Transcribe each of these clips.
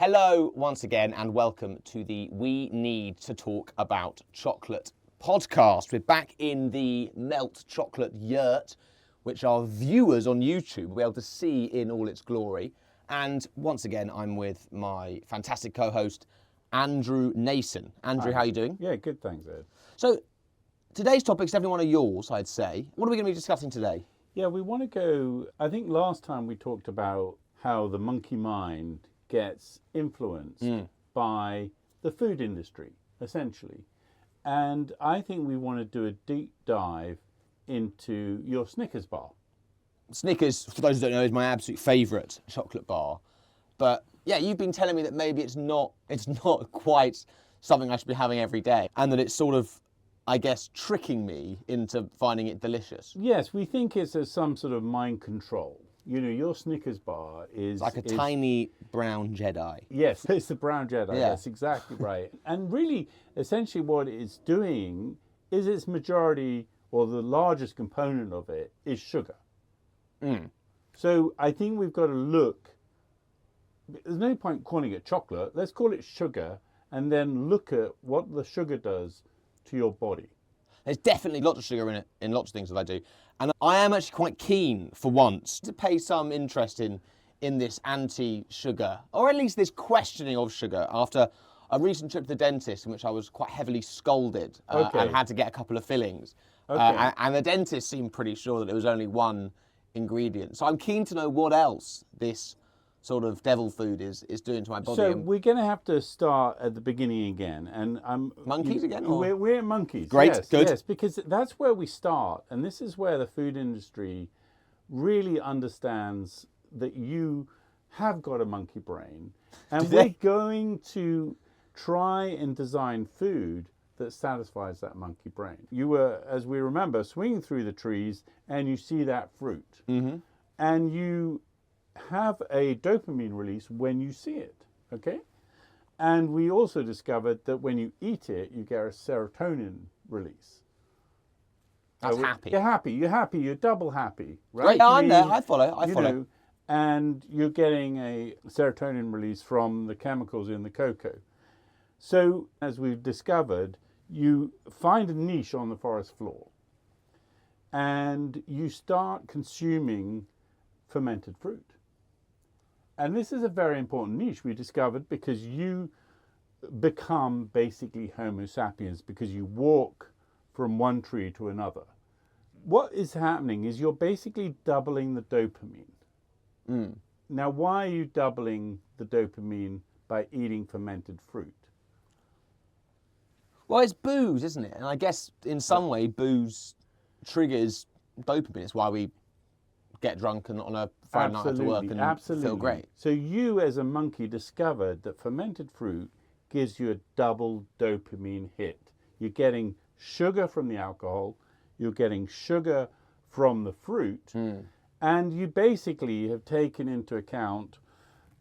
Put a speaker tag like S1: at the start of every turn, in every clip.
S1: Hello once again and welcome to the We Need to Talk About Chocolate podcast. We're back in the Melt Chocolate Yurt, which our viewers on YouTube will be able to see in all its glory. And once again, I'm with my fantastic co-host, Andrew Nason. Andrew,
S2: Hi.
S1: How are you doing?
S2: Yeah, good, thanks, Ed.
S1: So today's topic's definitely one of yours, I'd say. What are we going to be discussing today?
S2: Yeah, we want to go, I think last time we talked about how the monkey mind gets influenced by the food industry, essentially. And I think we want to do a deep dive into your Snickers bar.
S1: Snickers, for those who don't know, is my absolute favourite chocolate bar. But yeah, you've been telling me that maybe it's not quite something I should be having every day, and that it's sort of, I guess, tricking me into finding it delicious.
S2: Yes, we think it's some sort of mind control. You know, your Snickers bar is...
S1: Like a tiny brown Jedi.
S2: Yes, it's the brown Jedi.
S1: Yeah.
S2: That's exactly right. And really, essentially what it's doing is its majority, or the largest component of it, is sugar. So I think we've got to look... There's no point calling it chocolate. Let's call it sugar, and then look at what the sugar does to your body.
S1: There's definitely lots of sugar in it, in lots of things that I do. And I am actually quite keen, for once, to pay some interest in this anti-sugar, or at least this questioning of sugar, after a recent trip to the dentist in which I was quite heavily scolded and had to get a couple of fillings. And the dentist seemed pretty sure that there was only one ingredient. So I'm keen to know what else this sort of devil food is doing to my body.
S2: So we're going to have to start at the beginning again. And
S1: Monkeys again? Or?
S2: We're monkeys.
S1: Great,
S2: yes,
S1: good.
S2: Yes, because that's where we start. And this is where the food industry really understands that you have got a monkey brain. And we're going to try and design food that satisfies that monkey brain. You were, as we remember, swinging through the trees and you see that fruit. Mm-hmm. And you have a dopamine release when you see it, okay? And we also discovered that when you eat it, you get a serotonin release.
S1: That's happy.
S2: You're happy, you're double happy, right?
S1: Great, I'm there, I follow.
S2: And you're getting a serotonin release from the chemicals in the cocoa. So, as we've discovered, you find a niche on the forest floor and you start consuming fermented fruit. And this is a very important niche we discovered because you become basically Homo sapiens because you walk from one tree to another. What is happening is you're basically doubling the dopamine. Now, why are you doubling the dopamine by eating fermented fruit?
S1: Well, it's booze, isn't it? And I guess in some way, booze triggers dopamine. It's why we get drunk and on a Friday night after work and feel great.
S2: So you as a monkey discovered that fermented fruit gives you a double dopamine hit. You're getting sugar from the alcohol, you're getting sugar from the fruit, and you basically have taken into account,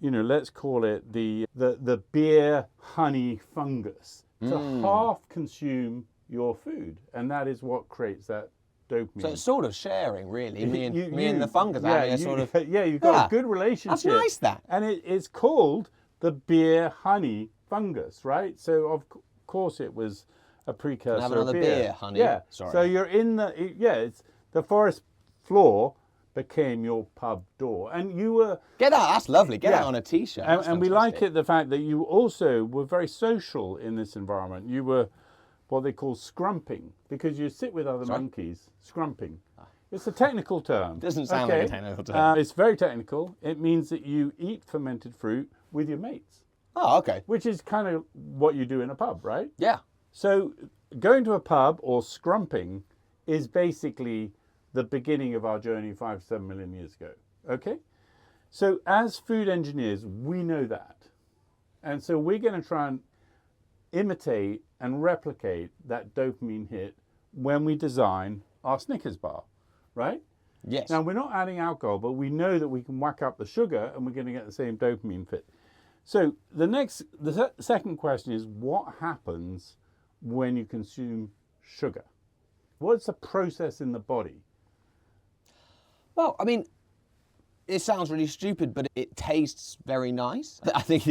S2: you know, let's call it the beer honey fungus to half consume your food, and that is what creates that dopamine.
S1: So it's sort of sharing, really. Me and the fungus having a sort of...
S2: Yeah, you've got a good relationship.
S1: That's nice, that.
S2: And it's called the beer honey fungus, right? So, of course, it was a precursor
S1: Have another
S2: of
S1: beer honey.
S2: Yeah.
S1: Sorry.
S2: So you're in it's the forest floor became your pub door. And you were...
S1: Get that, that's lovely. Get that on a T-shirt.
S2: And we like it, the fact that you also were very social in this environment. You were what they call scrumping, because you sit with other monkeys, scrumping. It's a technical term.
S1: Doesn't sound like a technical term.
S2: It's very technical. It means that you eat fermented fruit with your mates.
S1: Oh, okay.
S2: Which is kind of what you do in a pub, right?
S1: Yeah.
S2: So going to a pub or scrumping is basically the beginning of our journey 5 to 7 million years ago, okay? So as food engineers, we know that. And so we're going to try and imitate and replicate that dopamine hit when we design our Snickers bar, right?
S1: Yes.
S2: Now, we're not adding alcohol, but we know that we can whack up the sugar and we're going to get the same dopamine fit. So the second question is, what happens when you consume sugar? What's the process in the body?
S1: Well, I mean, it sounds really stupid, but it tastes very nice. I think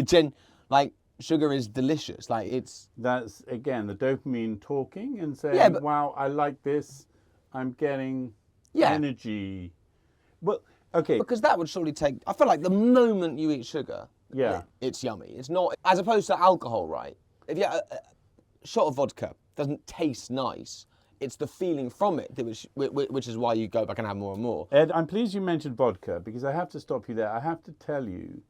S1: sugar is delicious. Like
S2: That's, again, the dopamine talking and saying,
S1: Yeah, but-
S2: wow, I like this. I'm getting
S1: Yeah.
S2: energy. Well, okay.
S1: because that would surely take. I feel like the moment you eat sugar,
S2: Yeah.
S1: it's yummy. It's not as opposed to alcohol, right? If you a shot of vodka doesn't taste nice, it's the feeling from it which is why you go back and have more and more.
S2: Ed, I'm pleased you mentioned vodka because I have to stop you there. I have to tell you,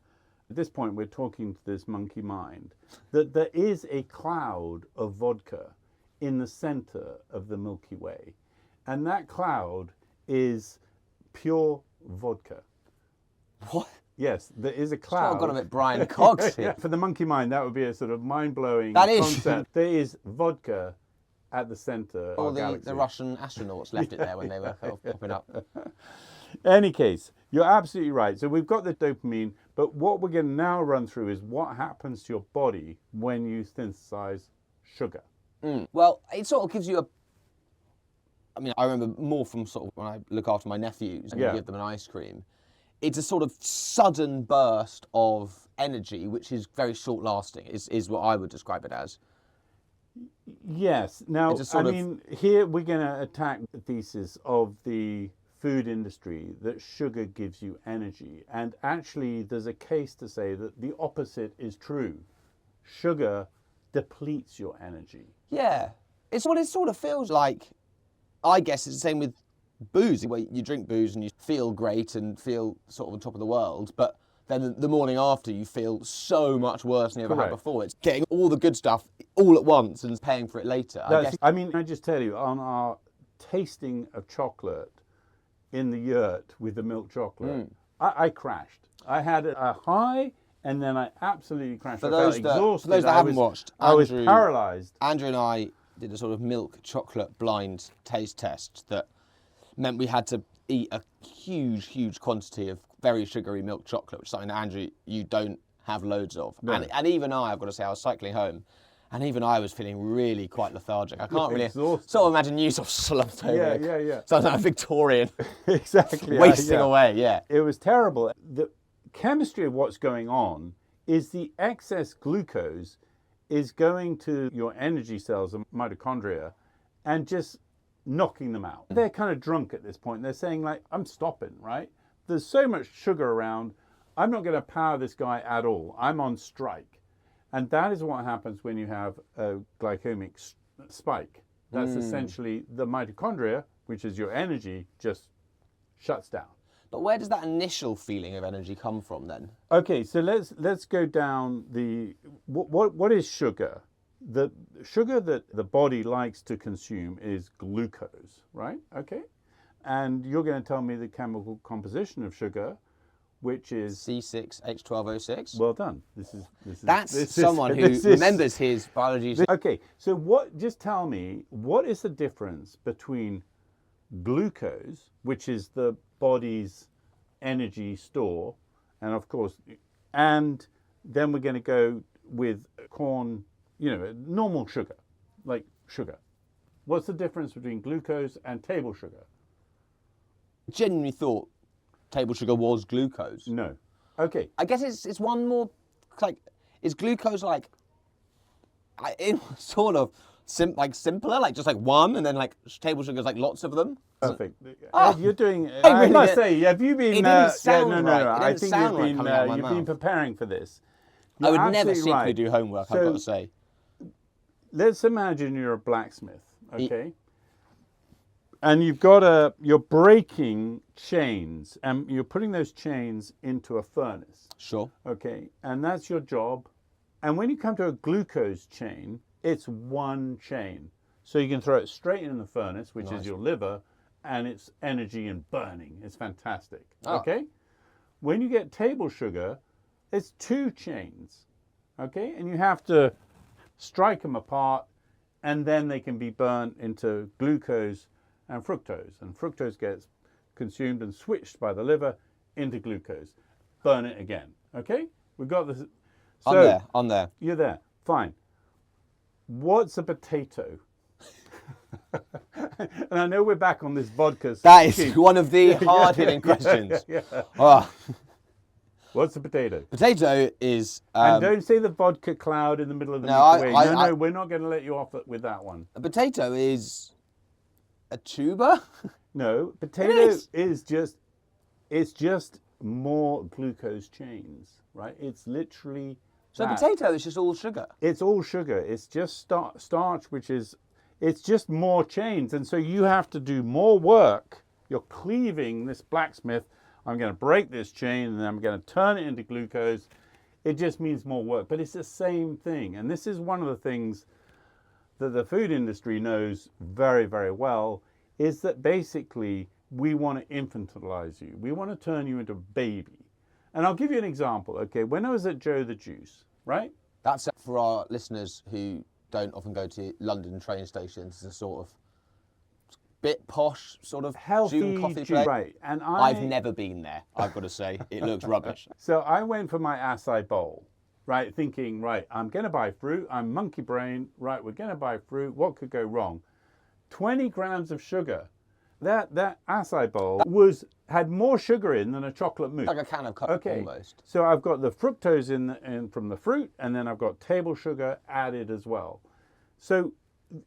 S2: at this point, we're talking to this monkey mind, that there is a cloud of vodka in the center of the Milky Way. And that cloud is pure vodka.
S1: What?
S2: Yes, there is a cloud.
S1: I've got a bit Brian Cox here.
S2: For the monkey mind, that would be a sort of mind-blowing
S1: That is.
S2: concept. There is vodka at the center
S1: Or
S2: of our galaxy.
S1: the Russian astronauts left it there when they were popping up.
S2: Any case, you're absolutely right. So we've got the dopamine, but what we're going to now run through is what happens to your body when you synthesize sugar.
S1: Well, it sort of gives you I remember more from sort of when I look after my nephews and
S2: Yeah.
S1: give them an ice cream. It's a sort of sudden burst of energy, which is very short-lasting, is what I would describe it as.
S2: Yes. Now,
S1: It's a sort
S2: I
S1: of-
S2: mean, here we're going to attack the thesis of the food industry that sugar gives you energy. And actually, there's a case to say that the opposite is true. Sugar depletes your energy.
S1: Yeah. It's what it sort of feels like. I guess it's the same with booze, where you drink booze and you feel great and feel sort of on top of the world, but then the morning after you feel so much worse than you ever had
S2: Correct.
S1: before. It's getting all the good stuff all at once and paying for it later.
S2: I mean, I just tell you, on our tasting of chocolate in the yurt with the milk chocolate, I crashed. I had a high and then I absolutely crashed.
S1: For
S2: I
S1: those
S2: felt
S1: that-
S2: exhausted.
S1: for those that
S2: I
S1: haven't
S2: was-
S1: watched,
S2: I was
S1: Andrew-
S2: paralyzed.
S1: Andrew and I did a sort of milk chocolate blind taste test that meant we had to eat a huge quantity of very sugary milk chocolate, which is something that, Andrew, you don't have loads of.
S2: No.
S1: And even I've got to say, I was cycling home, and even I was feeling really quite lethargic. I can't really
S2: Exhausted.
S1: sort of imagine you sort of slumped over.
S2: Yeah.
S1: Sounds like a Victorian,
S2: Exactly.
S1: wasting
S2: yeah.
S1: away, yeah.
S2: It was terrible. The chemistry of what's going on is the excess glucose is going to your energy cells and mitochondria and just knocking them out. They're kind of drunk at this point. They're saying, like, I'm stopping, right? There's so much sugar around. I'm not going to power this guy at all. I'm on strike. And that is what happens when you have a glycemic spike. That's essentially the mitochondria, which is your energy, just shuts down.
S1: But where does that initial feeling of energy come from then?
S2: Okay, so let's go down the what is sugar? The sugar that the body likes to consume is glucose, right? Okay, and you're going to tell me the chemical composition of sugar, which is
S1: C6H12O6?
S2: well done.
S1: That's someone who remembers his biology.
S2: Okay, so just tell me, what is the difference between glucose, which is the body's energy store, and of course, and then we're going to go with corn, normal sugar, like sugar. What's the difference between glucose and table sugar?
S1: Genuinely thought table sugar was glucose.
S2: No. Okay.
S1: I guess it's one more, like, is glucose like, sort of simpler, like just like one, and then like table sugar's like lots of them?
S2: Perfect.
S1: Oh,
S2: Ed, you're doing.
S1: I
S2: I
S1: really
S2: must
S1: did-
S2: say, have you been?
S1: It didn't sound
S2: no.
S1: right. It
S2: I
S1: didn't
S2: think
S1: sound right coming out of my
S2: you've been
S1: mouth.
S2: preparing for this.
S1: I would
S2: You're
S1: never
S2: absolutely
S1: secretly
S2: right.
S1: do homework, I've
S2: So,
S1: got to say.
S2: Let's imagine you're a blacksmith, okay? And you're breaking chains, and you're putting those chains into a furnace,
S1: Sure.
S2: okay? And that's your job. And when you come to a glucose chain, it's one chain. So you can throw it straight in the furnace, which is your liver, and it's energy and burning. It's fantastic, okay? When you get table sugar, it's two chains, okay? And you have to strike them apart, and then they can be burnt into glucose and fructose. And fructose gets consumed and switched by the liver into glucose. Burn it again, okay? We've got this.
S1: On there.
S2: You're there, fine. What's a potato? And I know we're back on this vodka.
S1: That is
S2: scheme.
S1: one of the hard-hitting questions. Ah,
S2: What's the potato?
S1: potato is...
S2: And don't say the vodka cloud in the middle of the
S1: No,
S2: Milky Way. No, we're not going to let you off with that one.
S1: a potato is a tuber?
S2: No, potato is just, it's just more glucose chains, right? It's literally
S1: So
S2: that.
S1: potato is just all sugar?
S2: It's all sugar. It's just starch, which is, it's just more chains. And so you have to do more work. You're cleaving this blacksmith. I'm going to break this chain and then I'm going to turn it into glucose. It just means more work, but it's the same thing. And this is one of the things that the food industry knows very, very well, is that basically we want to infantilize you. We want to turn you into a baby. And I'll give you an example. Okay, when I was at Joe the Juice, right?
S1: That's for our listeners who don't often go to London train stations. It's a sort of bit posh, sort of
S2: Healthy
S1: June coffee
S2: juice,
S1: place.
S2: right? And
S1: I've never been there, I've got to say. It looks rubbish.
S2: So I went for my acai bowl, right? Thinking, right, I'm going to buy fruit. I'm monkey brain, right? We're going to buy fruit. What could go wrong? 20 grams of sugar. That acai bowl had more sugar in than a chocolate mousse.
S1: Like a can of Coke, almost.
S2: So I've got the fructose in from the fruit, and then I've got table sugar added as well. So,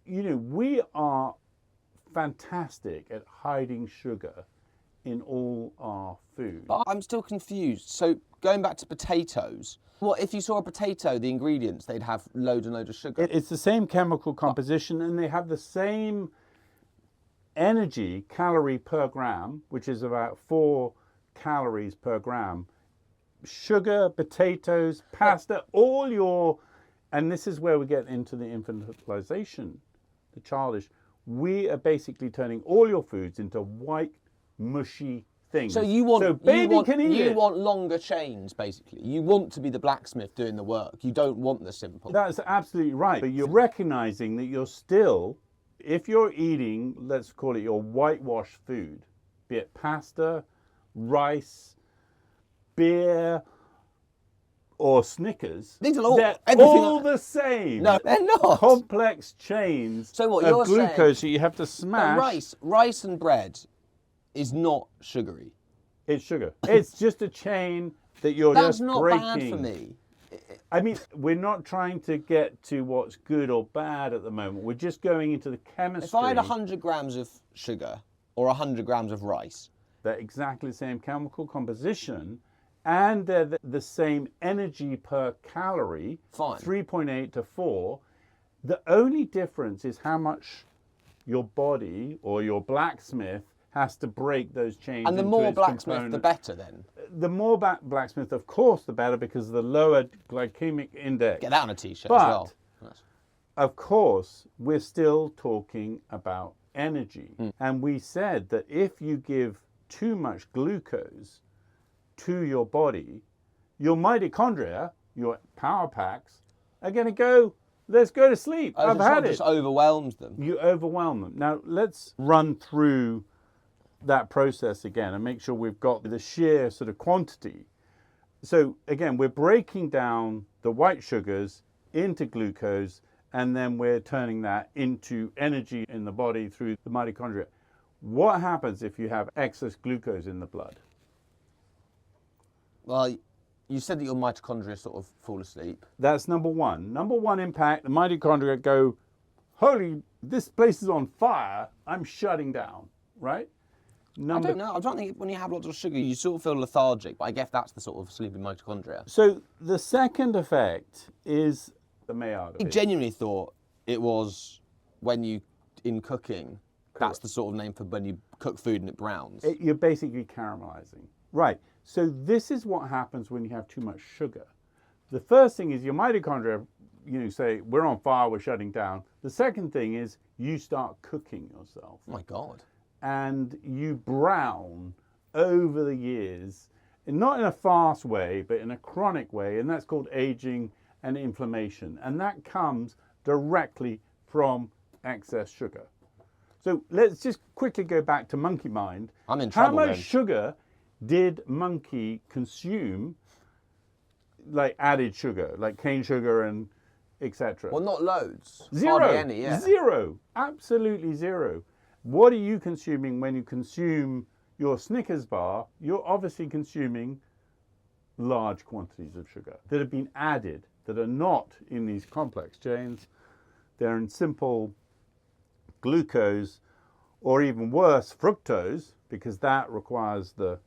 S2: you know, we are fantastic at hiding sugar in all our food.
S1: But I'm still confused. So going back to potatoes, well, if you saw a potato, the ingredients, they'd have loads and loads of sugar.
S2: It's the same chemical composition, and they have the same energy, calorie per gram, which is about 4 calories per gram. Sugar, potatoes, pasta, all your, and this is where we get into the infantilization, the childish. We are basically turning all your foods into white, mushy things.
S1: So you want,
S2: can eat
S1: you
S2: it.
S1: want longer chains, basically. You want to be the blacksmith doing the work. You don't want the simple.
S2: That's absolutely right. But you're recognizing that you're still, if you're eating, let's call it your whitewash food, be it pasta, rice, beer, or Snickers,
S1: These are all,
S2: they're
S1: everything
S2: all the same.
S1: No, they're not.
S2: Complex chains
S1: So what
S2: of
S1: you're saying-
S2: glucose that you have to
S1: But
S2: smash.
S1: rice and bread is not sugary.
S2: It's sugar. It's just a chain that you're
S1: That's
S2: just
S1: not
S2: breaking.
S1: bad for me.
S2: I mean, we're not trying to get to what's good or bad at the moment. We're just going into the chemistry.
S1: If I had 100 grams of sugar or 100 grams of rice,
S2: they're exactly the same chemical composition, and they're the same energy per calorie,
S1: Fine.
S2: 3.8 to 4. The only difference is how much your body or your blacksmith has to break those chains.
S1: and the
S2: into
S1: more
S2: its
S1: blacksmith, the
S2: components.
S1: better then.
S2: The more blacksmith, of course, the better, because of the lower glycemic index.
S1: Get that on a t-shirt
S2: But-
S1: as well. That's-
S2: Of course, we're still talking about energy. And we said that if you give too much glucose to your body, your mitochondria, your power packs, are going to go, let's go to sleep.
S1: Oh,
S2: I've
S1: so
S2: had
S1: it
S2: it.
S1: just overwhelms them.
S2: You overwhelm them. Now, let's run through that process again and make sure we've got the sheer sort of quantity. So again, we're breaking down the white sugars into glucose, and then we're turning that into energy in the body through the mitochondria. What happens if you have excess glucose in the blood?
S1: Well, you said that your mitochondria sort of fall asleep.
S2: That's number one. Number one impact, the mitochondria go, holy, this place is on fire, I'm shutting down, right?
S1: I don't know. I'm trying to think, when you have lots of sugar, you sort of feel lethargic, but I guess that's the sort of sleeping mitochondria.
S2: So the second effect is the Maillard
S1: I
S2: effect.
S1: genuinely thought it was when you, in cooking, that's the sort of name for when you cook food and it browns.
S2: You're basically caramelizing. Right. So this is what happens when you have too much sugar. The first thing is your mitochondria, you know, say, we're on fire, we're shutting down. The second thing is you start cooking yourself.
S1: Oh my God.
S2: And you brown over the years, and not in a fast way, but in a chronic way, and that's called aging and inflammation. And that comes directly from excess sugar. So let's just quickly go back to monkey mind.
S1: I'm in
S2: How
S1: trouble
S2: much
S1: then.
S2: sugar did monkey consume, like added sugar, like cane sugar and etc.
S1: Well, not loads.
S2: Zero.
S1: Hardly any, yeah.
S2: Zero. Absolutely zero. What are you consuming when you consume your Snickers bar? You're obviously consuming large quantities of sugar that have been added, that are not in these complex chains. They're in simple glucose, or even worse, fructose, because that requires the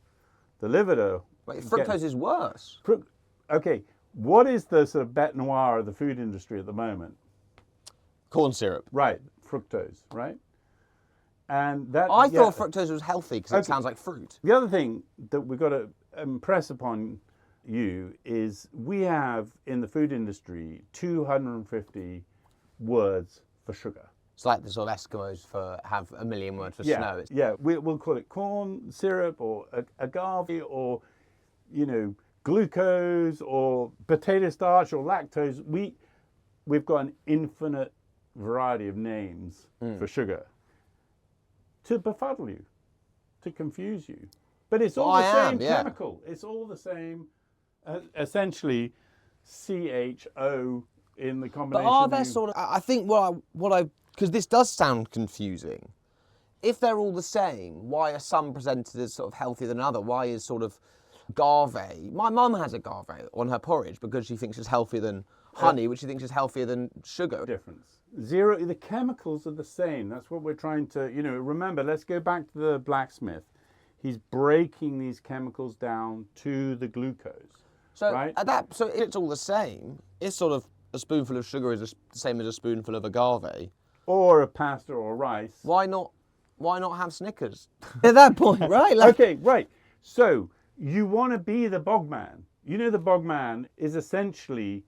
S2: liver to...
S1: Wait, fructose is worse.
S2: Okay, what is the sort of bête noire of the food industry at the moment?
S1: Corn syrup.
S2: Right, fructose, right? And that...
S1: I thought fructose was healthy because it sounds like fruit.
S2: The other thing that we've got to impress upon you is we have, in the food industry, 250 words for sugar.
S1: It's like the sort of Eskimos have a million words for snow.
S2: Yeah, we'll call it corn syrup or agave or, glucose or potato starch or lactose. We've got an infinite variety of names for sugar to befuddle you, to confuse you. But it's all the same chemical. It's all the same, essentially, CHO in the combination.
S1: But are there sort of... I think because this does sound confusing. If they're all the same, why are some presented as sort of healthier than other? Why is sort of agave... My mum has agave on her porridge because she thinks it's healthier than honey, which she thinks is healthier than sugar.
S2: Difference. Zero, the chemicals are the same. That's what we're trying to, remember, let's go back to the blacksmith. He's breaking these chemicals down to the glucose.
S1: So
S2: right?
S1: So it's all the same. It's sort of a spoonful of sugar is the same as a spoonful of agave.
S2: Or a pasta or rice.
S1: Why not have Snickers? At that point, right?
S2: Okay, right. So you want to be the bogman. The bogman is essentially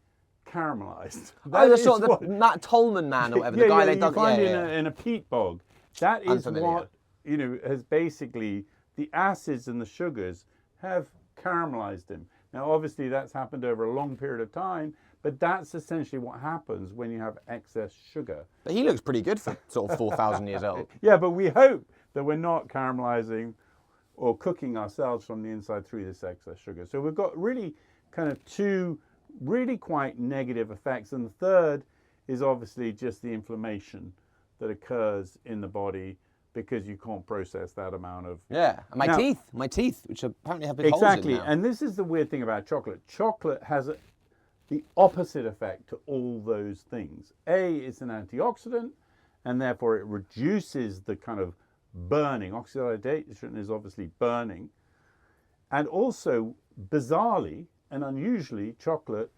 S2: caramelized.
S1: The sort of Matt Tolman man or whatever. The guy they dug
S2: in a peat bog. That is what has basically the acids and the sugars have caramelized him. Now, obviously, that's happened over a long period of time, but that's essentially what happens when you have excess sugar.
S1: But he looks pretty good for sort of 4,000 years old.
S2: Yeah, but we hope that we're not caramelizing or cooking ourselves from the inside through this excess sugar. So we've got really kind of two really quite negative effects. And the third is obviously just the inflammation that occurs in the body because you can't process that amount of...
S1: Yeah, and my teeth, which apparently have big holes in
S2: Exactly,
S1: now.
S2: and this is the weird thing about chocolate. Chocolate has the opposite effect to all those things. It's an antioxidant, and therefore it reduces the kind of burning. Oxidation is obviously burning. And also, bizarrely and unusually, chocolate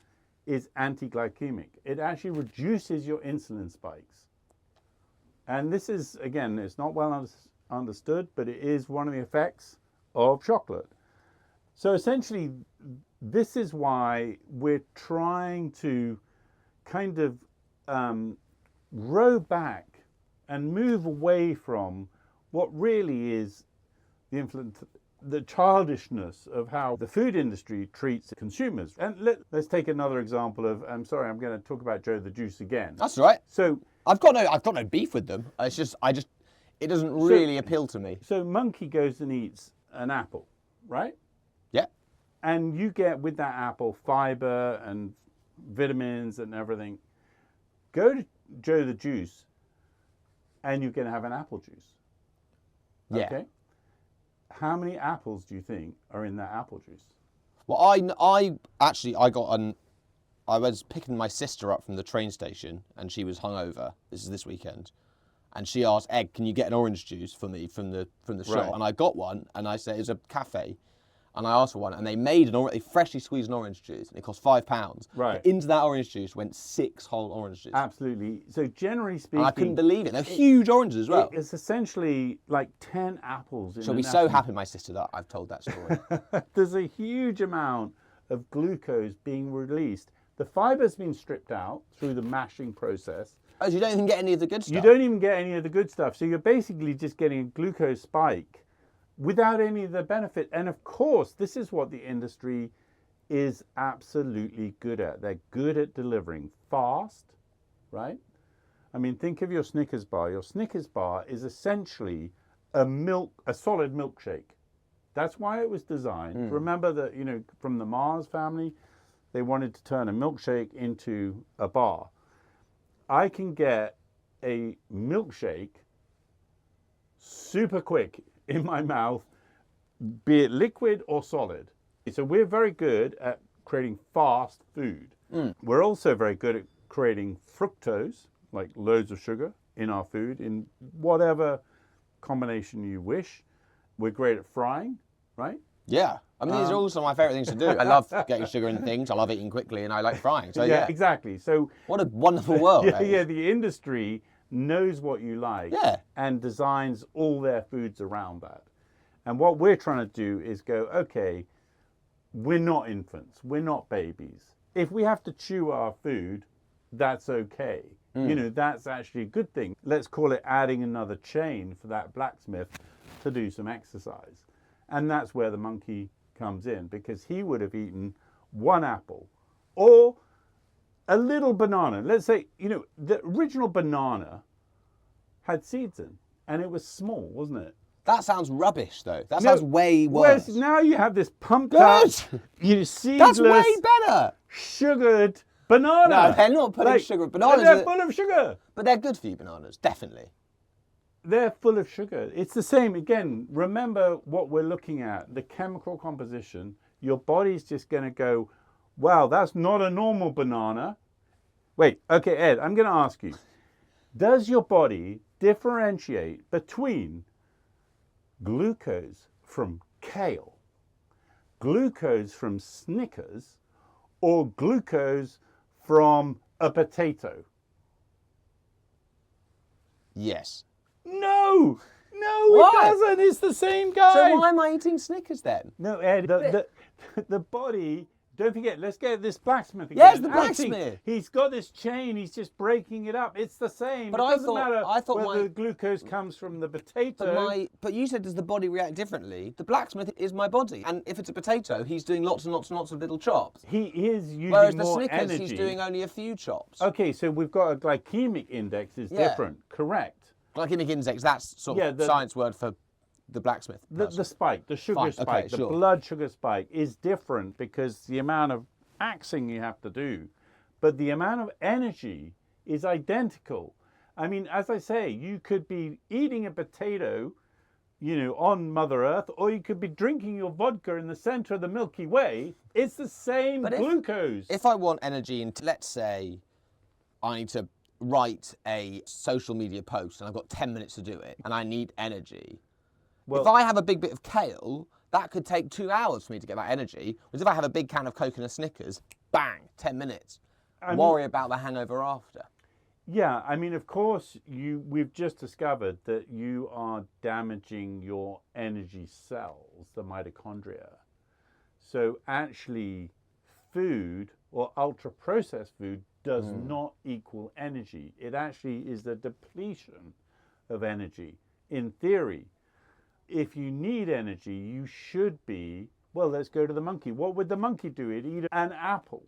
S2: is anti-glycemic. It actually reduces your insulin spikes. And this is, again, it's not well understood, but it is one of the effects of chocolate. So essentially, this is why we're trying to kind of row back and move away from what really is the childishness of how the food industry treats consumers. And let's take another example of, I'm sorry, I'm going to talk about Joe the Juice again.
S1: That's all right.
S2: So
S1: I've got no beef with them. It's just, it doesn't really appeal to me.
S2: So Monkey goes and eats an apple, right?
S1: Yeah.
S2: And you get with that apple fiber and vitamins and everything. Go to Joe the Juice and you're going to have an apple juice.
S1: Yeah.
S2: Okay. How many apples do you think are in that apple juice?
S1: Well, I was picking my sister up from the train station and she was hungover. This weekend. And she asked, Egg, can you get an orange juice for me from the shop?
S2: Right.
S1: And I got one and I said, it was a cafe. And I asked for one and they made they freshly squeezed an orange juice and it cost £5.
S2: Right.
S1: But into that orange juice went 6 whole orange juices.
S2: Absolutely. So generally speaking...
S1: And I couldn't believe it. They're huge oranges as well.
S2: It's essentially like 10 apples.
S1: She'll be so happy, my sister, that I've told that story.
S2: There's a huge amount of glucose being released. The fiber's been stripped out through the mashing process.
S1: Oh, so you don't even get any of the good stuff?
S2: You don't even get any of the good stuff. So you're basically just getting a glucose spike without any of the benefit. And of course, this is what the industry is absolutely good at. They're good at delivering fast, right? I mean, think of your Snickers bar. Your Snickers bar is essentially a solid milkshake. That's why it was designed. Remember that, from the Mars family, they wanted to turn a milkshake into a bar. I can get a milkshake super quick in my mouth, be it liquid or solid. So we're very good at creating fast food. We're also very good at creating fructose, like loads of sugar in our food, in whatever combination you wish. We're great at frying, right?
S1: Yeah. I mean, these are also my favourite things to do. I love getting sugar in things. I love eating quickly, and I like frying. So yeah,
S2: exactly. So
S1: what a wonderful world.
S2: the industry knows what you like and designs all their foods around that. And what we're trying to do is go, okay, we're not infants, we're not babies. If we have to chew our food, that's okay. You know, that's actually a good thing. Let's call it adding another chain for that blacksmith to do some exercise. And that's where the monkey comes in, because he would have eaten one apple or a little banana. Let's say, you know, the original banana had seeds in, and it was small, wasn't it?
S1: That sounds rubbish, though. That sounds way worse.
S2: Whereas now you have this pumped up, seedless,
S1: that's way better.
S2: Sugared banana.
S1: No, they're not putting sugar. Bananas
S2: they're full of sugar.
S1: But they're good for you, bananas, definitely.
S2: They're full of sugar. It's the same. Again, remember what we're looking at, the chemical composition. Your body's just going to go, wow, that's not a normal banana. Wait, okay, Ed, I'm going to ask you, does your body differentiate between glucose from kale, glucose from Snickers, or glucose from a potato?
S1: Yes.
S2: No, it doesn't. It's the same guy.
S1: So why am I eating Snickers then?
S2: No, Ed, the body, don't forget, let's get this blacksmith again.
S1: Yes, the blacksmith.
S2: He's got this chain, he's just breaking it up. It's the same.
S1: But
S2: it
S1: I
S2: doesn't matter
S1: thought
S2: whether the glucose comes from the potato.
S1: But you said, does the body react differently? The blacksmith is my body. And if it's a potato, he's doing lots and lots and lots of little chops.
S2: He is using
S1: Whereas the
S2: more
S1: Snickers,
S2: energy.
S1: he's doing only a few chops.
S2: Okay, so we've got a glycemic index is different. Correct.
S1: Glycemic index, that's sort of science word for the blacksmith.
S2: The spike, the sugar spike, the blood sugar spike is different because the amount of axing you have to do, but the amount of energy is identical. I mean, as I say, you could be eating a potato, you know, on Mother Earth, or you could be drinking your vodka in the center of the Milky Way. It's the same glucose.
S1: If I want energy, let's say I need to write a social media post and I've got 10 minutes to do it and I need energy. Well, if I have a big bit of kale, that could take 2 hours for me to get that energy. Whereas if I have a big can of Coke and a Snickers, bang, 10 minutes. Worry about the hangover after.
S2: Yeah, I mean, of course, we've just discovered that you are damaging your energy cells, the mitochondria. So actually, food or ultra-processed food does not equal energy. It actually is the depletion of energy. In theory, if you need energy, you should be, well, let's go to the monkey. What would the monkey do? It'd eat an apple.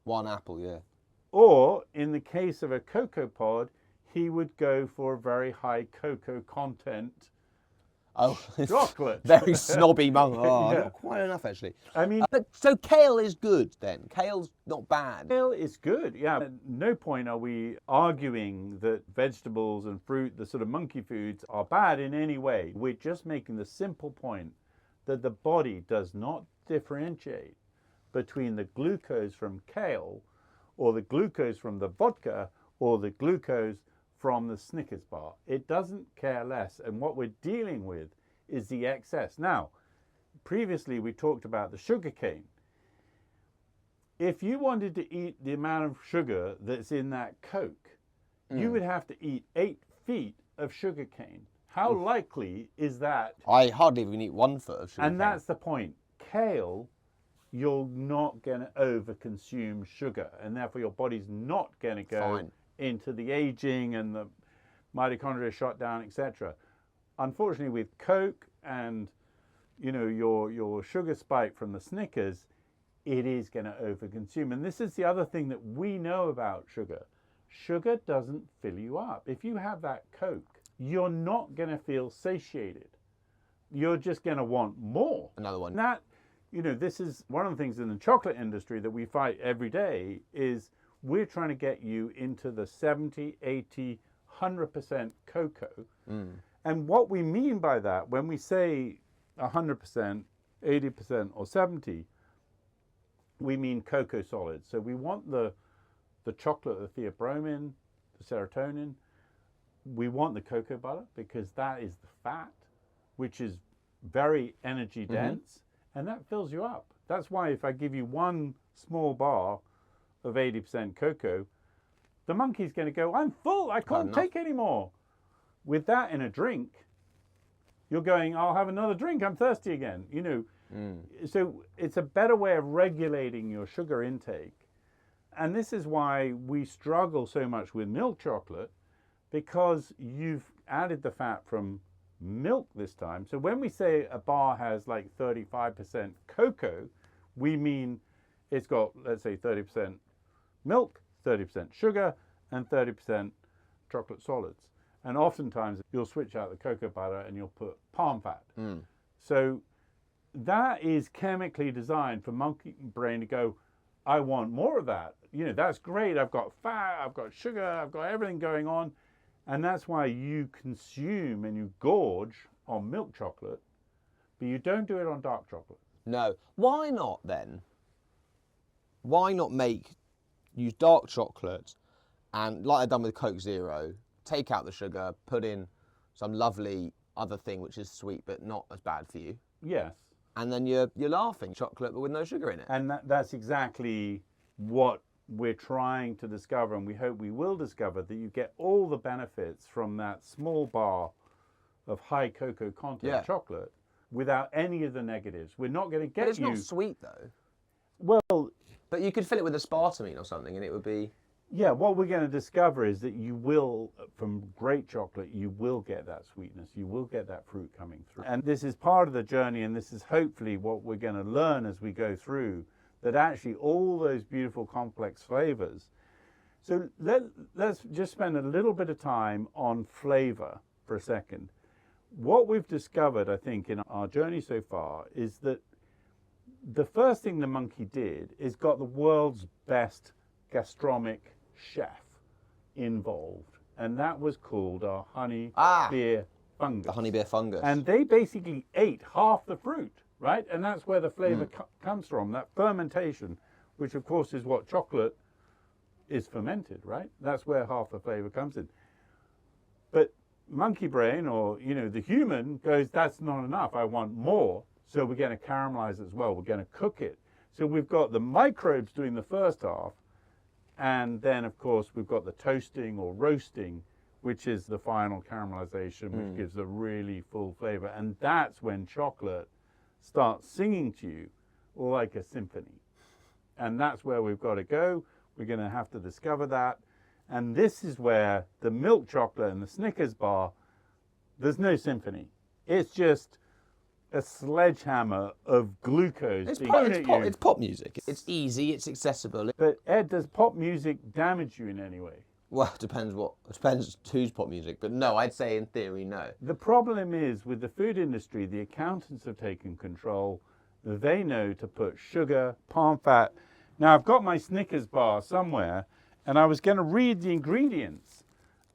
S1: One apple, yeah.
S2: Or, in the case of a cocoa pod, he would go for a very high cocoa content chocolate.
S1: Very snobby monkey. Oh, not quite enough, actually.
S2: I mean,
S1: so kale is good then? Kale's not bad?
S2: Kale is good, yeah. At no point are we arguing that vegetables and fruit, the sort of monkey foods, are bad in any way. We're just making the simple point that the body does not differentiate between the glucose from kale or the glucose from the vodka or the glucose from the Snickers bar. It doesn't care less. And what we're dealing with is the excess. Now, previously we talked about the sugar cane. If you wanted to eat the amount of sugar that's in that Coke, you would have to eat 8 feet of sugar cane. How likely is that?
S1: I hardly even eat 1 foot of sugar cane.
S2: And that's the point. Kale, you're not going to overconsume sugar, and therefore your body's not going to go into the aging and the mitochondria shut down, etc. Unfortunately, with Coke and your sugar spike from the Snickers, it is going to overconsume. And this is the other thing that we know about sugar. Sugar doesn't fill you up. If you have that Coke, you're not going to feel satiated. You're just going to want more.
S1: Another one.
S2: That, you know, this is one of the things in the chocolate industry that we fight every day is we're trying to get you into the 70, 80, 100% cocoa. And what we mean by that, when we say 100%, 80% or 70, we mean cocoa solids. So we want the chocolate, the theobromine, the serotonin. We want the cocoa butter because that is the fat, which is very energy dense, and that fills you up. That's why if I give you one small bar of 80% cocoa, the monkey's going to go, I'm full, I can't take any more. With that in a drink, you're going, I'll have another drink, I'm thirsty again. You know, so it's a better way of regulating your sugar intake. And this is why we struggle so much with milk chocolate, because you've added the fat from milk this time. So when we say a bar has like 35% cocoa, we mean it's got, let's say, 30% milk, 30% sugar, and 30% chocolate solids. And oftentimes you'll switch out the cocoa butter and you'll put palm fat. So that is chemically designed for monkey brain to go, I want more of that. You know, that's great. I've got fat, I've got sugar, I've got everything going on. And that's why you consume and you gorge on milk chocolate, but you don't do it on dark chocolate.
S1: No. Why not then? Why not use dark chocolate and, like I've done with Coke Zero, take out the sugar, put in some lovely other thing which is sweet but not as bad for you.
S2: Yes.
S1: And then you're laughing chocolate but with no sugar in it.
S2: And that's exactly what we're trying to discover, and we hope we will discover, that you get all the benefits from that small bar of high cocoa content chocolate without any of the negatives. We're not going to get
S1: but it's not sweet though.
S2: Well,
S1: but you could fill it with aspartame or something and it would be...
S2: Yeah, what we're going to discover is that you will, from great chocolate, you will get that sweetness. You will get that fruit coming through. And this is part of the journey, and this is hopefully what we're going to learn as we go through, that actually all those beautiful complex flavors. So let's just spend a little bit of time on flavor for a second. What we've discovered, I think, in our journey so far is that the first thing the monkey did is got the world's best gastronomic chef involved, and that was called our honey beer fungus.
S1: The honey beer fungus.
S2: And they basically ate half the fruit, right? And that's where the flavor comes from, that fermentation, which of course is what chocolate is fermented, right? That's where half the flavor comes in. But monkey brain, or you know, the human goes, that's not enough, I want more. So we're going to caramelize it as well, we're going to cook it. So we've got the microbes doing the first half, and then of course we've got the toasting or roasting, which is the final caramelization, which gives a really full flavor. And that's when chocolate starts singing to you like a symphony. And that's where we've got to go. We're going to have to discover that. And this is where the milk chocolate and the Snickers bar, there's no symphony. It's just a sledgehammer of glucose.
S1: It's pop music. It's easy, it's accessible.
S2: But Ed, does pop music damage you in any way?
S1: Well, it depends whose pop music, but no, I'd say in theory, no.
S2: The problem is with the food industry, the accountants have taken control. They know to put sugar, palm fat. Now, I've got my Snickers bar somewhere, and I was going to read the ingredients.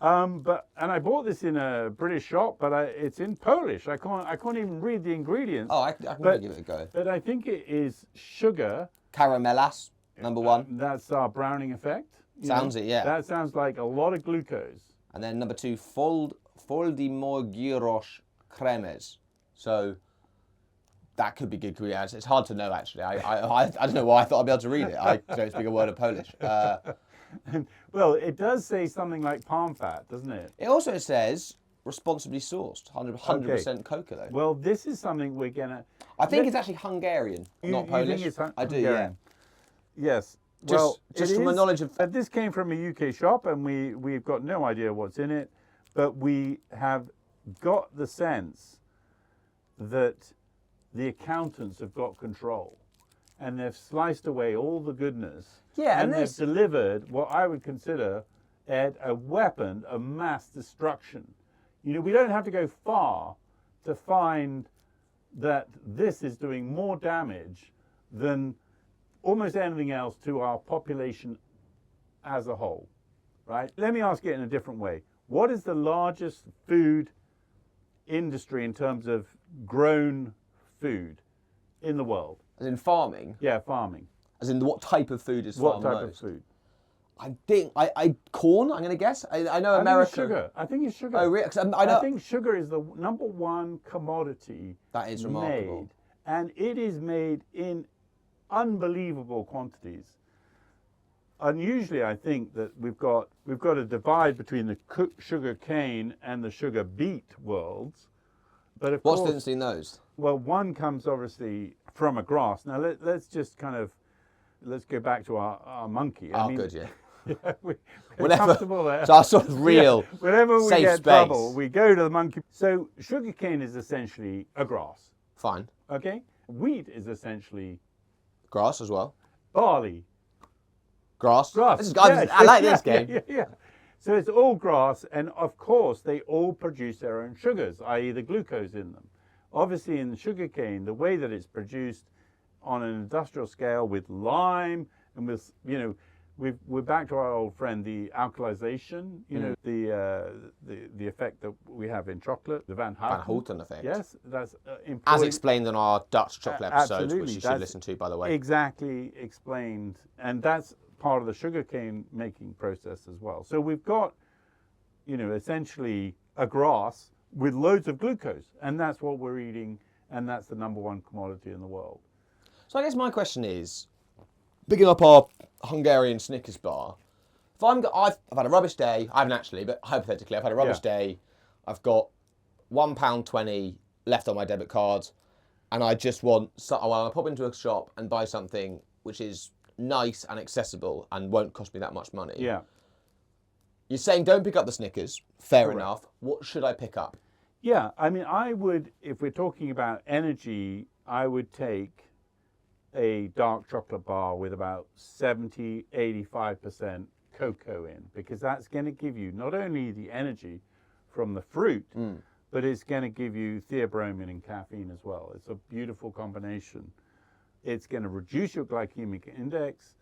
S2: And I bought this in a British shop, but it's in Polish. I can't even read the ingredients.
S1: Oh, I can give it a go.
S2: But I think it is sugar.
S1: Caramelas, number one.
S2: That's our browning effect.
S1: Sounds it, yeah.
S2: That sounds like a lot of glucose.
S1: And then number two, Foldimogirosh cremes. So that could be good. It's hard to know, actually. I don't know why I thought I'd be able to read it. I don't speak a word of Polish.
S2: Well, it does say something like palm fat, doesn't it?
S1: It also says responsibly sourced, 100% cocoa, though.
S2: Well, this is something we're going to...
S1: I think it's actually Hungarian, not Polish.
S2: You think it's
S1: I do, yeah.
S2: Yes.
S1: Just from a knowledge of...
S2: This came from a UK shop, and we've got no idea what's in it, but we have got the sense that the accountants have got control. And they've sliced away all the goodness.
S1: Yeah,
S2: and they've delivered what I would consider, Ed, a weapon of mass destruction. You know, we don't have to go far to find that this is doing more damage than almost anything else to our population as a whole, right? Let me ask it in a different way. What is the largest food industry in terms of grown food in the world?
S1: As in farming?
S2: Yeah, farming.
S1: As in what type of food is
S2: What
S1: farmed
S2: type
S1: most?
S2: of food?
S1: I think, corn, I'm going to guess. I know America.
S2: I think it's sugar.
S1: Oh, really? 'Cause
S2: I think sugar is the number one commodity
S1: That is remarkable.
S2: made, and it is made in unbelievable quantities. Unusually, I think that we've got a divide between the sugar cane and the sugar beet worlds. But of
S1: What's the
S2: course,
S1: difference in those?
S2: well, one comes obviously from a grass. Now let's just let's go back to our monkey.
S1: Good, yeah.
S2: Yeah, we're
S1: Whenever,
S2: comfortable there.
S1: so our sort of real
S2: Whenever we
S1: safe
S2: get
S1: space.
S2: trouble, we go to the monkey. So sugarcane is essentially a grass.
S1: Fine.
S2: Okay. Wheat is essentially
S1: Grass as well.
S2: barley.
S1: Grass.
S2: Grass.
S1: This is, I like this game.
S2: Yeah. So it's all grass, and of course they all produce their own sugars, i.e. the glucose in them. Obviously in sugarcane, the way that it's produced on an industrial scale with lime and with, we're back to our old friend, the alkalization, the effect that we have in chocolate, the Van
S1: Houten effect.
S2: Yes, that's
S1: As explained in our Dutch chocolate episode,
S2: absolutely.
S1: which you should
S2: That's
S1: listen to, by the way.
S2: Exactly explained, and that's part of the sugarcane making process as well. So we've got, essentially a grass with loads of glucose, and that's what we're eating, and that's the number one commodity in the world.
S1: So I guess my question is, picking up our Hungarian Snickers bar, if I've had a rubbish day, I haven't actually, but hypothetically, I've had a rubbish day, I've got £1.20 left on my debit card, and I just want, I want to pop into a shop and buy something which is nice and accessible and won't cost me that much money.
S2: Yeah.
S1: You're saying don't pick up the Snickers, fair
S2: Correct.
S1: enough. What should I pick up?
S2: Yeah, I mean, I would, if we're talking about energy, I would take a dark chocolate bar with about 70, 85% cocoa in, because that's going to give you not only the energy from the fruit, but it's going to give you theobromine and caffeine as well. It's a beautiful combination. It's going to reduce your glycemic index,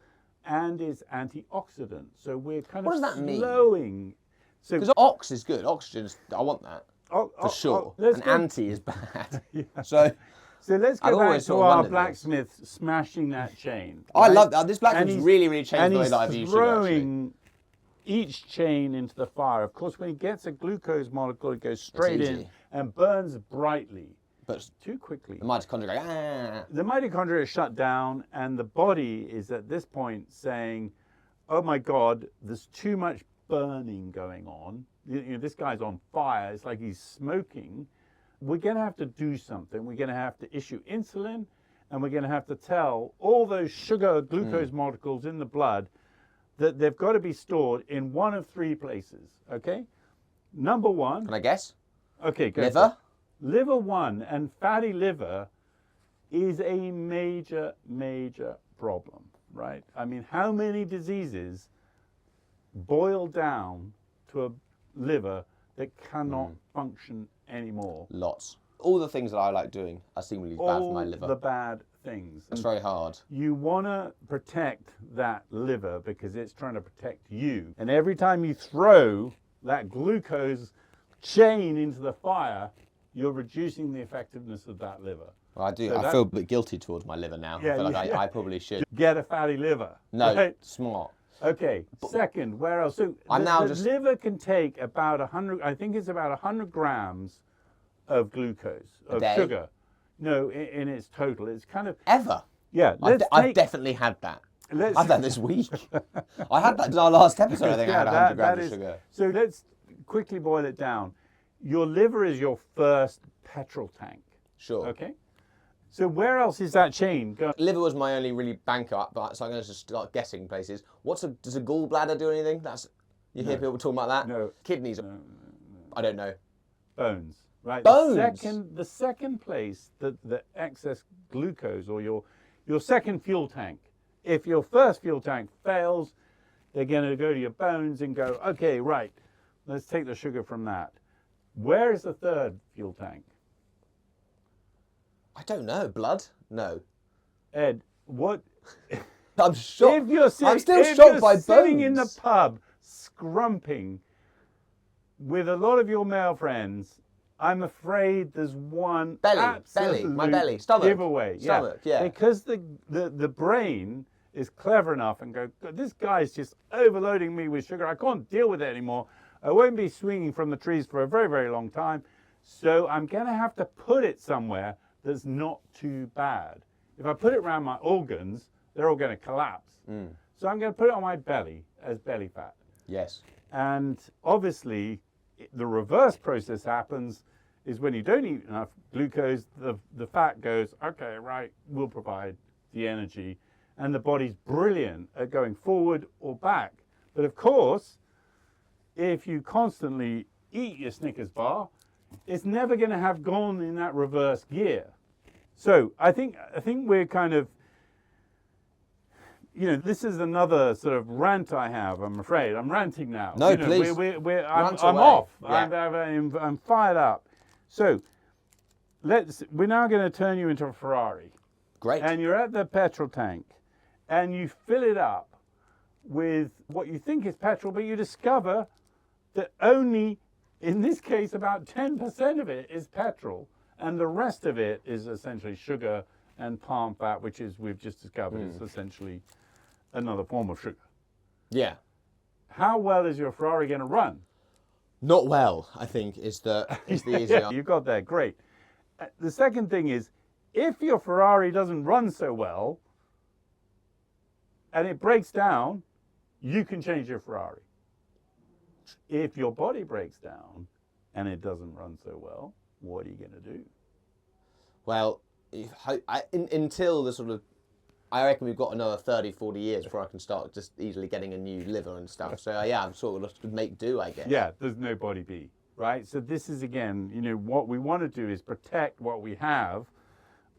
S2: and it's antioxidant. So we're kind
S1: What
S2: of
S1: does that mean?
S2: slowing. So
S1: Because ox is good, oxygen, I want that, for sure.
S2: let's
S1: And
S2: go-
S1: anti is bad. So
S2: let's
S1: I've
S2: go back
S1: always
S2: to
S1: sort of
S2: our
S1: wondered this.
S2: blacksmith smashing that chain.
S1: I
S2: right?
S1: love that. This
S2: And
S1: blacksmith's
S2: he's-
S1: really, really changed
S2: and
S1: the way
S2: he's
S1: that I view sugar, actually.
S2: throwing each chain into the fire. Of course, when he gets a glucose molecule, it goes straight in
S1: easy.
S2: and burns brightly,
S1: But
S2: too quickly.
S1: the mitochondria go, ah.
S2: The mitochondria is shut down, and the body is at this point saying, oh my God, there's too much burning going on. This guy's on fire. It's like he's smoking. We're going to have to do something. We're going to have to issue insulin, and we're going to have to tell all those sugar glucose molecules in the blood that they've got to be stored in one of three places, okay? Number one.
S1: Can I guess?
S2: Okay, go.
S1: Liver?
S2: Liver 1, and fatty liver is a major, major problem, right? I mean, how many diseases boil down to a liver that cannot function anymore?
S1: Lots. All the things that I like doing are seemingly bad for my liver.
S2: All the bad things.
S1: It's
S2: And
S1: very hard.
S2: you want to protect that liver because it's trying to protect you. And every time you throw that glucose chain into the fire, you're reducing the effectiveness of that liver.
S1: Well, I do.
S2: So
S1: I feel a bit guilty towards my liver now.
S2: Yeah,
S1: I feel like
S2: yeah.
S1: I probably should.
S2: Get a fatty liver.
S1: No,
S2: Right?
S1: smart.
S2: Okay. Second, where else? So
S1: I'm
S2: the,
S1: now
S2: the
S1: just-
S2: liver can take about 100. I think it's about 100 grams of glucose of
S1: day?
S2: sugar. No, in its total, it's kind of
S1: Ever?
S2: yeah.
S1: I've definitely had that.
S2: let's-
S1: I've had this week. I had that in our last episode. I think I had 100 grams of sugar.
S2: So let's quickly boil it down. Your liver is your first petrol tank.
S1: Sure.
S2: Okay. So where else is that chain going?
S1: Liver was my only really bank up, but so I'm going to just start guessing places. Does a gallbladder do anything? You hear people talking about that?
S2: No.
S1: Kidneys. I don't know.
S2: Bones. Right.
S1: Bones?
S2: The second place that the excess glucose, or your second fuel tank. If your first fuel tank fails, they're going to go to your bones and go, okay, right, let's take the sugar from that. Where is the third fuel tank?
S1: I don't know. Blood? No.
S2: Ed, what?
S1: I'm shocked.
S2: If you're
S1: I'm still shocked by
S2: sitting in the
S1: bones.
S2: pub, scrumping with a lot of your male friends, I'm afraid there's one
S1: Belly, my belly, stomach.
S2: giveaway.
S1: Stomach, yeah.
S2: Because the brain is clever enough and go, this guy's just overloading me with sugar. I can't deal with it anymore. I won't be swinging from the trees for a very, very long time. So I'm going to have to put it somewhere that's not too bad. If I put it around my organs, they're all going to collapse. So I'm going to put it on my belly as belly fat.
S1: Yes.
S2: And obviously, the reverse process happens is when you don't eat enough glucose, the fat goes, okay, right, we'll provide the energy. And the body's brilliant at going forward or back. But of course, if you constantly eat your Snickers bar, it's never going to have gone in that reverse gear. So I think we're kind of, this is another sort of rant I have, I'm afraid. I'm ranting now.
S1: No, please.
S2: I'm off.
S1: Yeah.
S2: I'm fired up. So we're now going to turn you into a Ferrari.
S1: Great.
S2: And you're at the petrol tank and you fill it up with what you think is petrol, but you discover that only, in this case, about 10% of it is petrol. And the rest of it is essentially sugar and palm fat, which is, we've just discovered, is essentially another form of sugar.
S1: Yeah.
S2: How well is your Ferrari going to run?
S1: Not well, I think, is the easy answer.
S2: You got there, great. The second thing is, if your Ferrari doesn't run so well and it breaks down, you can change your Ferrari. If your body breaks down and it doesn't run so well, what are you going to do?
S1: Well, until the sort of, I reckon we've got another 30, 40 years before I can start just easily getting a new liver and stuff. So yeah, I'm sort of to make do, I guess.
S2: Yeah, there's no body B, right? So this is, again, what we want to do is protect what we have.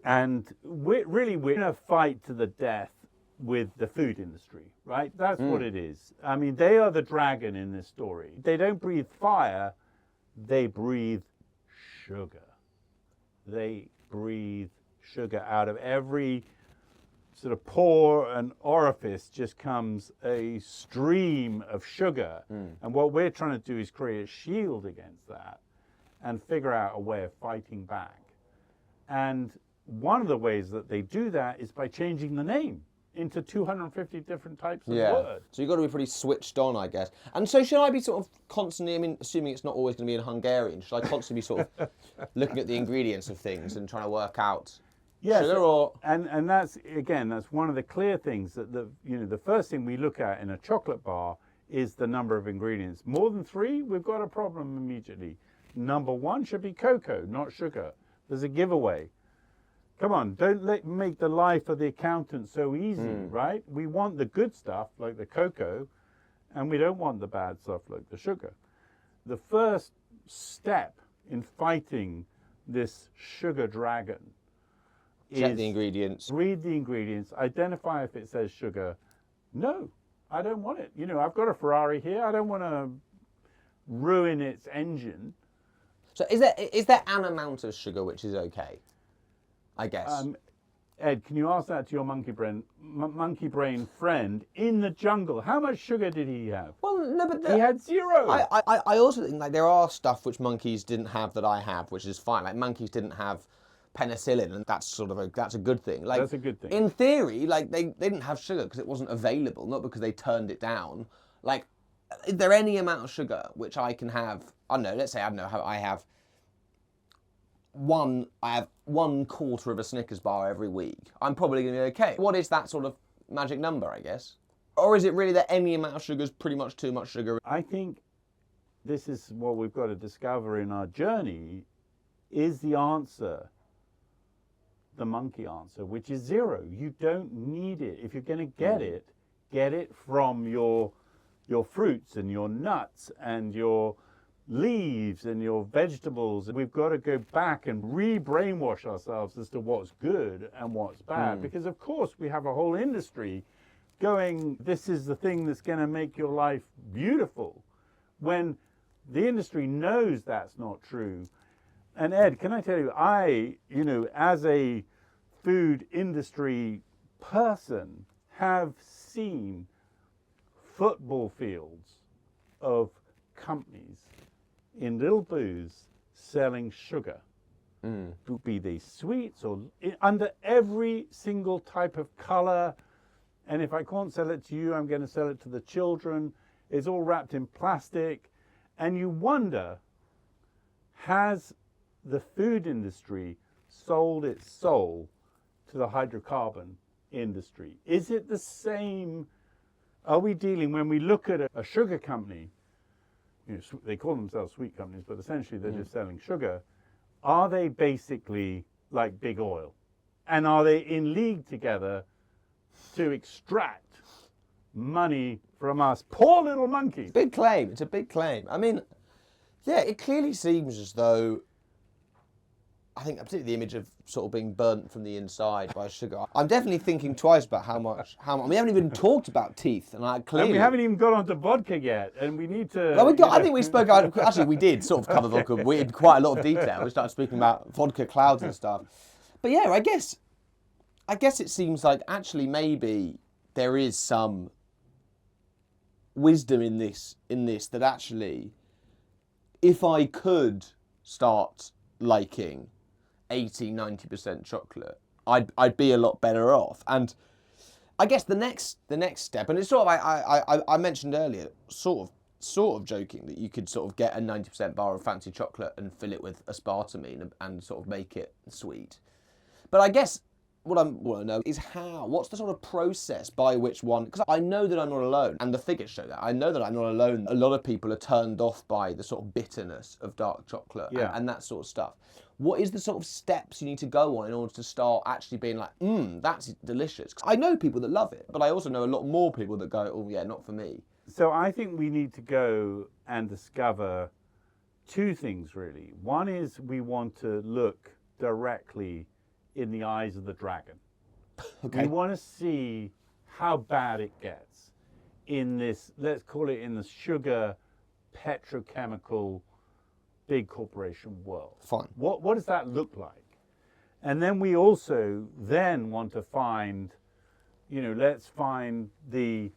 S2: And we're in a fight to the death with the food industry, right? That's what it is. I mean, they are the dragon in this story. They don't breathe fire, they breathe sugar. They breathe sugar. Out of every sort of pore and orifice just comes a stream of sugar. And what we're trying to do is create a shield against that and figure out a way of fighting back. And one of the ways that they do that is by changing the name into 250 different types of words.
S1: So you've got to be pretty switched on, I guess. And so should I be sort of constantly, I mean, assuming it's not always going to be in Hungarian, should I constantly be sort of looking at the ingredients of things and trying to work out sugar or...
S2: And that's, again, that's one of the clear things that the first thing we look at in a chocolate bar is the number of ingredients. More than 3, we've got a problem immediately. Number 1 should be cocoa, not sugar. There's a giveaway. Come on, don't make the life of the accountant so easy, right? We want the good stuff, like the cocoa, and we don't want the bad stuff, like the sugar. The first step in fighting this sugar dragon is...
S1: Check the ingredients.
S2: Read the ingredients, identify if it says sugar. No, I don't want it. I've got a Ferrari here. I don't want to ruin its engine.
S1: So is there an amount of sugar which is okay? I guess.
S2: Ed, can you ask that to your monkey brain friend in the jungle? How much sugar did he have?
S1: Well, no, but
S2: he had 0.
S1: I also think like there are stuff which monkeys didn't have that I have, which is fine. Like monkeys didn't have penicillin, and that's a good thing. Like
S2: that's a good thing.
S1: In theory, like they didn't have sugar because it wasn't available, not because they turned it down. Like, is there any amount of sugar which I can have? I don't know. Let's say I have 1/4 of a Snickers bar every week. I'm probably going to be okay. What is that sort of magic number, I guess? Or is it really that any amount of sugar is pretty much too much sugar?
S2: I think this is what we've got to discover in our journey is the answer, the monkey answer, which is 0. You don't need it. If you're going to get it from your fruits and your nuts and your leaves and your vegetables. We've got to go back and re-brainwash ourselves as to what's good and what's bad. Because of course we have a whole industry going, this is the thing that's going to make your life beautiful, when the industry knows that's not true. And Ed, can I tell you, as a food industry person, have seen football fields of companies in little booths selling sugar. Be they sweets or under every single type of color. And if I can't sell it to you, I'm going to sell it to the children. It's all wrapped in plastic. And you wonder, has the food industry sold its soul to the hydrocarbon industry? Is it the same? Are we dealing, when we look at a sugar company, they call themselves sweet companies, but essentially they're just selling sugar. Are they basically like big oil? And are they in league together to extract money from us poor little monkeys?
S1: Big claim. It's a big claim. I mean, yeah, it clearly seems as though, I think particularly the image of sort of being burnt from the inside by sugar. I'm definitely thinking twice about how much. We haven't even talked about teeth, and
S2: And we haven't even got onto vodka yet, and we need to.
S1: Well, I think we spoke about. Actually, we did sort of cover vodka in quite a lot of detail. We started speaking about vodka clouds and stuff. But yeah, I guess it seems like actually maybe there is some wisdom in this that actually, if I could start liking 80-90% chocolate, I'd be a lot better off. And I guess the next step, and it's sort of I mentioned earlier, sort of joking, that you could sort of get a 90% bar of fancy chocolate and fill it with aspartame and sort of make it sweet. But I guess what I want to know is what's the sort of process by which one, because I know that I'm not alone, and the figures show that. I know that I'm not alone. A lot of people are turned off by the sort of bitterness of dark chocolate and that sort of stuff. What is the sort of steps you need to go on in order to start actually being like, that's delicious? 'Cause I know people that love it, but I also know a lot more people that go, oh yeah, not for me.
S2: So I think we need to go and discover two things really. One is we want to look directly in the eyes of the dragon. Okay. We want to see how bad it gets in this, let's call it in the sugar petrochemical big corporation world.
S1: Fine.
S2: What does that look like? And then we also then want to find, let's find the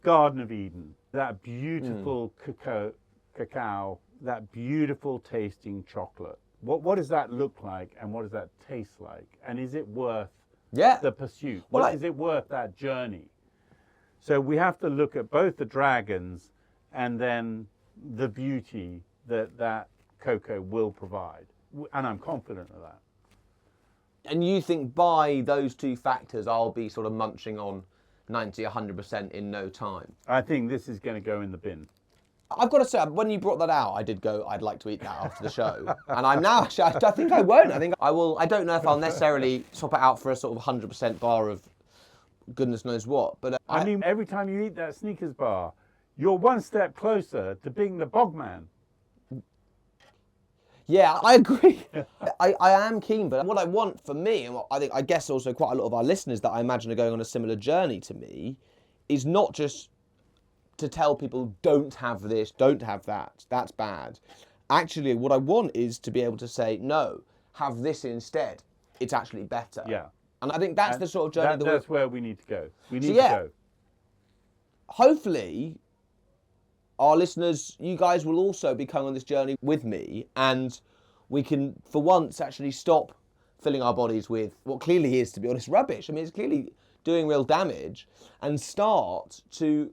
S2: Garden of Eden, that beautiful cacao, that beautiful tasting chocolate. What does that look like, and what does that taste like? And is it worth the pursuit? Is it worth that journey? So we have to look at both the dragons and then the beauty that cocoa will provide. And I'm confident of that.
S1: And you think by those two factors, I'll be sort of munching on 90-100% in no time?
S2: I think this is going to go in the bin.
S1: I've got to say, when you brought that out, I did go, I'd like to eat that after the show. And I'm now actually, I think I won't. I think I will. I don't know if I'll necessarily swap it out for a sort of 100% bar of goodness knows what. But
S2: I mean, every time you eat that Snickers bar, you're one step closer to being the bogman.
S1: Yeah, I agree. I am keen, but what I want for me, and what I guess also quite a lot of our listeners that I imagine are going on a similar journey to me, is not just to tell people don't have this, don't have that, that's bad. Actually, what I want is to be able to say, no, have this instead. It's actually better.
S2: Yeah.
S1: And I think that's the sort of journey
S2: that's where we need to go. We need to go.
S1: Hopefully, our listeners, you guys will also be coming on this journey with me, and we can, for once, actually stop filling our bodies with what clearly is, to be honest, rubbish. I mean, it's clearly doing real damage, and start to,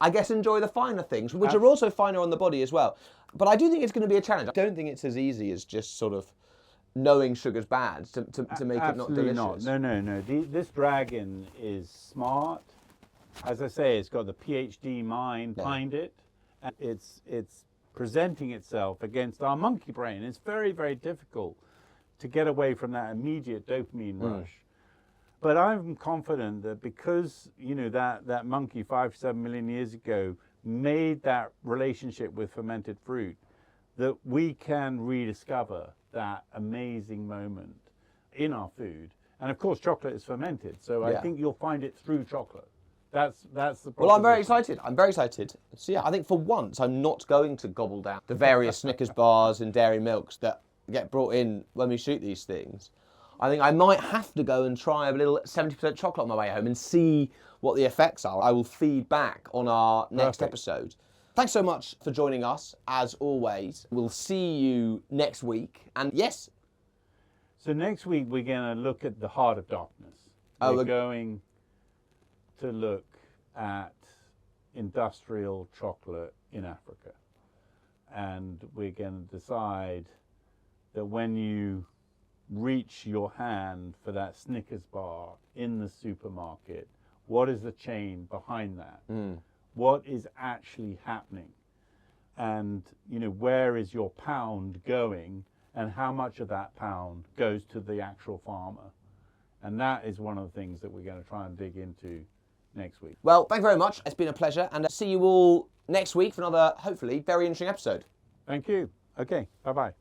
S1: I guess, enjoy the finer things, which are also finer on the body as well. But I do think it's going to be a challenge. I don't think it's as easy as just sort of knowing sugar's bad to make it not delicious.
S2: Absolutely not. No. This dragon is smart. As I say, it's got the PhD mind behind it. And it's presenting itself against our monkey brain. It's very, very difficult to get away from that immediate dopamine rush. But I'm confident that because, that monkey 5 to 7 million years ago made that relationship with fermented fruit, that we can rediscover that amazing moment in our food. And of course, chocolate is fermented. So I think you'll find it through chocolate. That's the problem.
S1: Well, I'm very excited. I'm very excited. So yeah, I think for once I'm not going to gobble down the various Snickers bars and dairy milks that get brought in when we shoot these things. I think I might have to go and try a little 70% chocolate on my way home and see what the effects are. I will feed back on our next episode. Thanks so much for joining us, as always. We'll see you next week. And yes.
S2: So next week we're going to look at the heart of darkness. We're going to look at industrial chocolate in Africa. And we're going to decide that when you reach your hand for that Snickers bar in the supermarket, what is the chain behind that? What is actually happening? And, where is your pound going, and how much of that pound goes to the actual farmer? And that is one of the things that we're going to try and dig into next week.
S1: Well, thank you very much. It's been a pleasure, and see you all next week for another, hopefully, very interesting episode.
S2: Thank you. Okay, bye-bye.